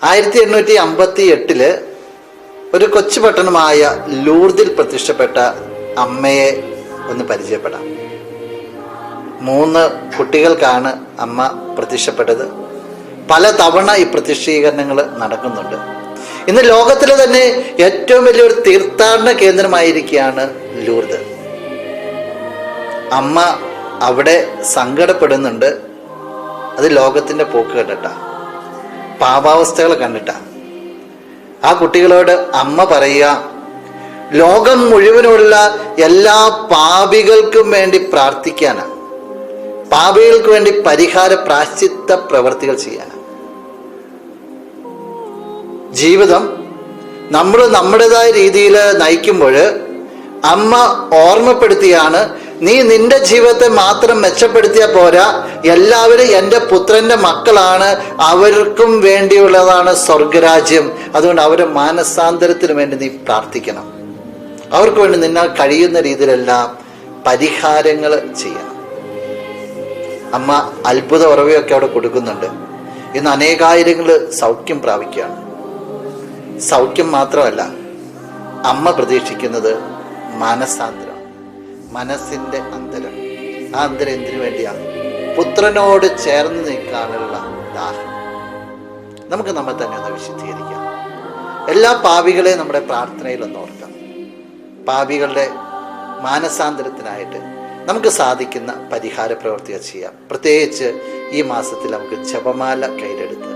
1858 ഒരു കൊച്ചു പട്ടണമായ ലൂർദിൽ പ്രത്യക്ഷപ്പെട്ട അമ്മയെ ഒന്ന് പരിചയപ്പെടാം. 3 കുട്ടികൾക്കാണ് അമ്മ പ്രത്യക്ഷപ്പെട്ടത്. പല തവണ ഈ പ്രത്യക്ഷീകരണങ്ങൾ നടക്കുന്നുണ്ട്. ഇന്ന് ലോകത്തിലെ തന്നെ ഏറ്റവും വലിയൊരു തീർത്ഥാടന കേന്ദ്രമായിരിക്കുകയാണ് ലൂർദ്. അമ്മ അവിടെ സങ്കടപ്പെടുന്നുണ്ട്. അത് ലോകത്തിന്റെ പോക്ക് കണ്ടിട്ടാ, പാപാവസ്ഥകൾ കണ്ടിട്ടാ. ആ കുട്ടികളോട് അമ്മ പറയുക, ലോകം മുഴുവനുള്ള എല്ലാ പാപികൾക്കും വേണ്ടി പ്രാർത്ഥിക്കാനാണ്, പാപികൾക്ക് വേണ്ടി പരിഹാര പ്രാശ്ചിത്ത പ്രവർത്തികൾ ചെയ്യാനാണ്. ജീവിതം നമ്മൾ നമ്മുടേതായ രീതിയിൽ നയിക്കുമ്പോൾ അമ്മ ഓർമ്മപ്പെടുത്തിയാണ്, നീ നിന്റെ ജീവിതത്തെ മാത്രം മെച്ചപ്പെടുത്തിയാൽ പോരാ, എല്ലാവരും എൻ്റെ പുത്രന്റെ മക്കളാണ്, അവർക്കും വേണ്ടിയുള്ളതാണ് സ്വർഗരാജ്യം. അതുകൊണ്ട് അവരുടെ മാനസാന്തരത്തിന് വേണ്ടി നീ പ്രാർത്ഥിക്കണം. അവർക്ക് വേണ്ടി നിന്നാൽ കഴിയുന്ന രീതിയിലെല്ലാം പരിഹാരങ്ങൾ ചെയ്യണം. അമ്മ അത്ഭുത ഉറവയൊക്കെ അവിടെ കൊടുക്കുന്നുണ്ട്. ഇന്ന് അനേകായിരങ്ങൾ സൗഖ്യം പ്രാപിക്കുകയാണ്. സൗഖ്യം മാത്രമല്ല, അമ്മ പ്രതീക്ഷിക്കുന്നത് മാനസാന്തരം, മനസ്സിന്റെ അന്തരം. ആ അന്തരം എന്തിനു വേണ്ടിയാണ്? പുത്രനോട് ചേർന്ന് നിൽക്കാനുള്ള ദാഹം. നമുക്ക് നമ്മെ തന്നെ ഒന്ന് വിശുദ്ധീകരിക്കാം. എല്ലാ പാപികളെയും നമ്മുടെ പ്രാർത്ഥനയിൽ ഒന്ന് ഓർക്കാം. പാപികളുടെ മാനസാന്തരത്തിനായിട്ട് നമുക്ക് സാധിക്കുന്ന പരിഹാര പ്രവർത്തികൾ ചെയ്യാം. പ്രത്യേകിച്ച് ഈ മാസത്തിൽ നമുക്ക് ജപമാല കയ്യിലെടുത്ത്